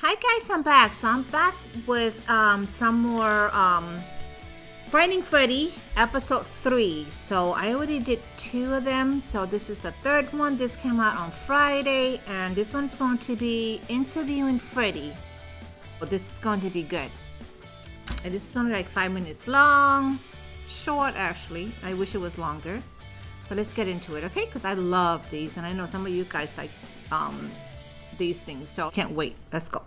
Hi guys, I'm back. So I'm back with some more Finding Freddie episode 3. So I already did 2 of them. So this is the 3rd one. This came out on Friday, and this one's going to be interviewing Freddie. So this is going to be good. And this is only like 5 minutes long. Short actually. I wish it was longer. So let's get into it, okay? Because I love these, and I know some of you guys like these things. So can't wait. Let's go.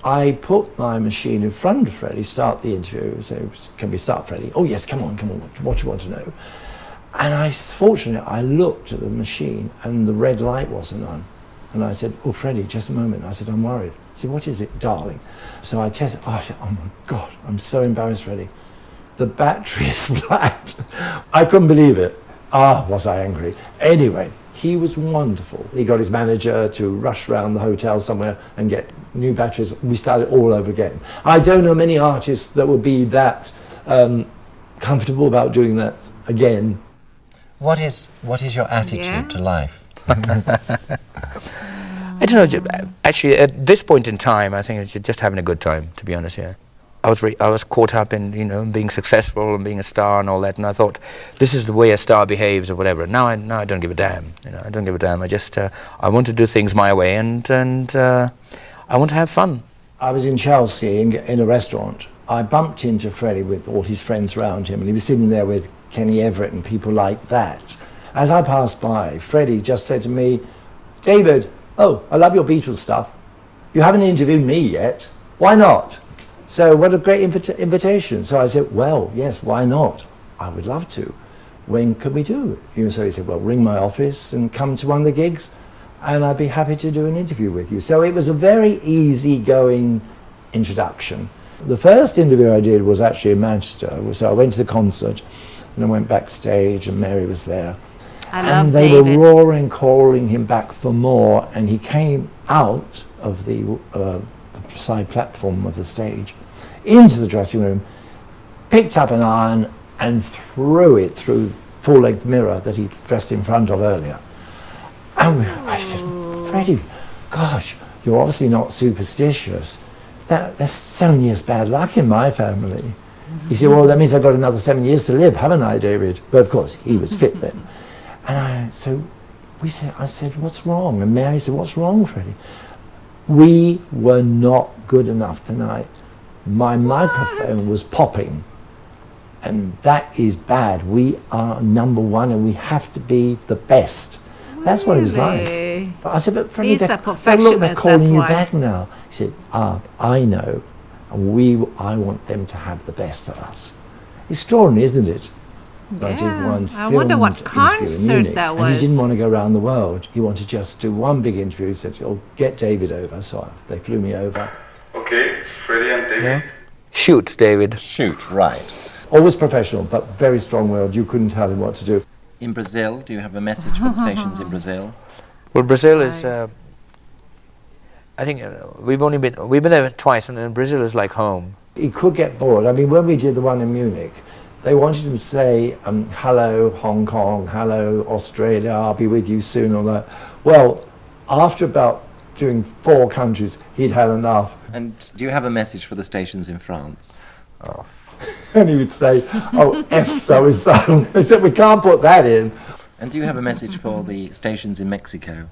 I put my machine in front of Freddie, start the interview, so can we start, Freddie? Oh yes, come on, what do you want to know? And fortunately, I looked at the machine and the red light wasn't on. And I said, oh Freddie, just a moment. I said, I'm worried. He said, what is it, darling? So I tested, I said, oh my God, I'm so embarrassed, Freddie. The battery is flat. I couldn't believe it. Was I angry. Anyway, he was wonderful. He got his manager to rush around the hotel somewhere and get new batteries. We started all over again. I don't know many artists that would be that comfortable about doing that again. What is your attitude to life? I don't know. Actually, at this point in time, I think it's just having a good time. To be honest, yeah. I was caught up in being successful and being a star and all that, and I thought this is the way a star behaves or whatever. Now I don't give a damn. I don't give a damn. I just I want to do things my way, and I want to have fun. I was in Chelsea in a restaurant. I bumped into Freddie with all his friends around him, and he was sitting there with Kenny Everett and people like that. As I passed by, Freddie just said to me, David, oh, I love your Beatles stuff. You haven't interviewed me yet. Why not? So what a great invitation. So I said, well, yes, why not? I would love to. When could we do it? So he said, well, ring my office and come to one of the gigs and I'd be happy to do an interview with you. So it was a very easy-going introduction. The first interview I did was actually in Manchester. So I went to the concert and I went backstage and Mary was there. And they were roaring, calling him back for more, and he came out of the side platform of the stage into the dressing room, picked up an iron and threw it through the full-length mirror that he dressed in front of earlier. And I said, Freddie, gosh, you're obviously not superstitious. There's 7 years bad luck in my family. He said, well, that means I've got another 7 years to live, haven't I, David? But of course, he was fit then. And I said, what's wrong? And Mary said, what's wrong, Freddie? We were not good enough tonight. My microphone was popping, and that is bad. We are number 1, and we have to be the best. That's what it was like. But I said, but Freddie, look, they're calling you back now. He said, I know, and I want them to have the best of us. Extraordinary, isn't it? Yeah. I wonder what concert that was. And he didn't want to go around the world. He wanted to just do one big interview. He said, oh, get David over. So they flew me over. Okay, Freddie and David. Yeah. Shoot, David. Shoot, right. Always professional, but very strong-willed. You couldn't tell him what to do. In Brazil, do you have a message for the stations in Brazil? Well, Brazil is... I think we've been there twice, and Brazil is like home. He could get bored. I mean, when we did the one in Munich, they wanted him to say, hello, Hong Kong, hello, Australia, I'll be with you soon, all that. Well, after about doing 4 countries, he'd had enough. And do you have a message for the stations in France? Oh. And he would say, oh, F so-and-so. They said, we can't put that in. And do you have a message for the stations in Mexico?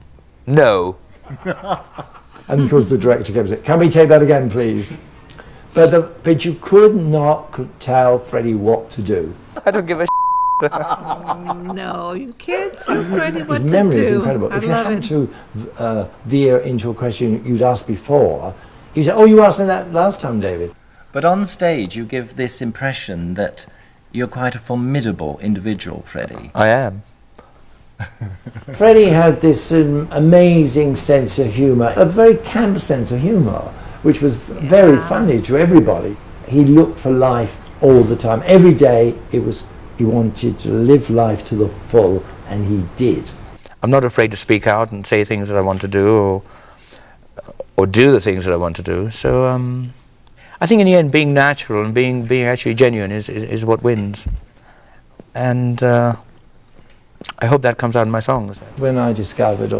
No. And of course the director came and said, can we take that again, please? But you could not tell Freddie what to do. I don't give a No, you can't tell Freddie what to do. His memory is incredible. If you happen to veer into a question you'd asked before, you say, oh, you asked me that last time, David. But on stage you give this impression that you're quite a formidable individual, Freddie. I am. Freddie had this amazing sense of humour, a very camp sense of humour, which was very funny to everybody. He looked for life all the time. Every day he wanted to live life to the full, and he did. I'm not afraid to speak out and say things that I want to do, or do the things that I want to do. So I think in the end, being natural and being actually genuine is what wins. And I hope that comes out in my songs. When I discovered,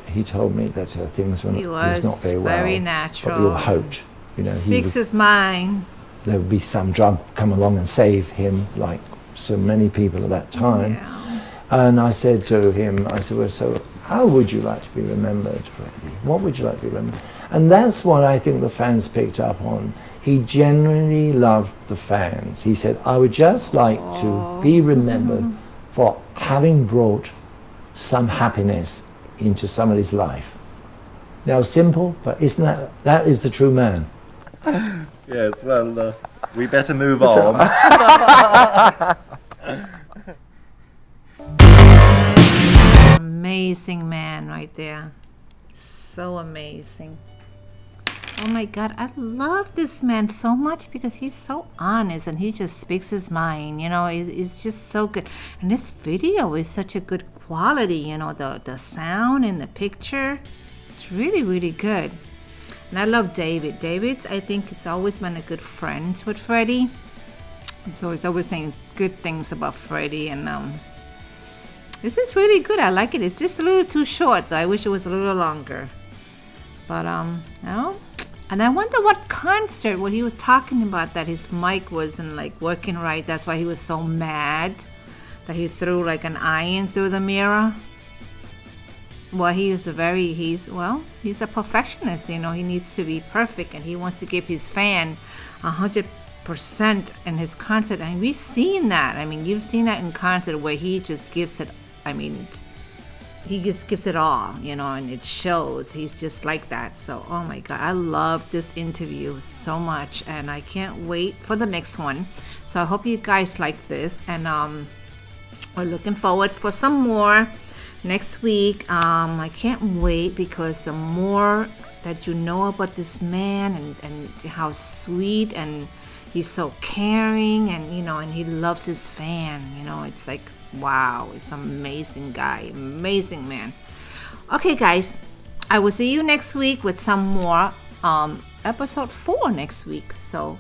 he told me that things were He was not very well. very natural. But we all hoped, Speaks his mind. there would be some drug come along and save him, like so many people at that time. Yeah. And I said to him, well, so how would you like to be remembered, Freddie? What would you like to be remembered? And that's what I think the fans picked up on. He genuinely loved the fans. He said, I would just like to be remembered for having brought some happiness into somebody's life. Now, simple, but isn't that is the true man? Yes, well, we better move on. Amazing man right there. So amazing. Oh my God, I love this man so much because he's so honest and he just speaks his mind. It's just so good. And this video is such a good quality, the sound and the picture. It's really, really good. And I love David. I think it's always been a good friend with Freddie. So he's always saying good things about Freddie. And this is really good. I like it. It's just a little too short, though. I wish it was a little longer. But, and I wonder what concert, what he was talking about, that his mic wasn't like working right. That's why he was so mad that he threw like an iron through the mirror. Well, he's a perfectionist, he needs to be perfect and he wants to give his fan 100% in his concert. And we've seen that. I mean, you've seen that in concert where he just gives it, he just gives it all, and it shows. He's just like that. So, oh my God, I love this interview so much, and I can't wait for the next one. So I hope you guys like this, and we're looking forward for some more next week. I can't wait because the more that you know about this man and how sweet, and he's so caring, and and he loves his fan. It's like, wow, it's an amazing guy, amazing man. Okay, guys, I will see you next week with some more episode 4 next week. So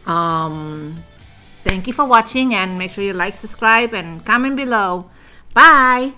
thank you for watching, and make sure you like, subscribe, and comment below. Bye.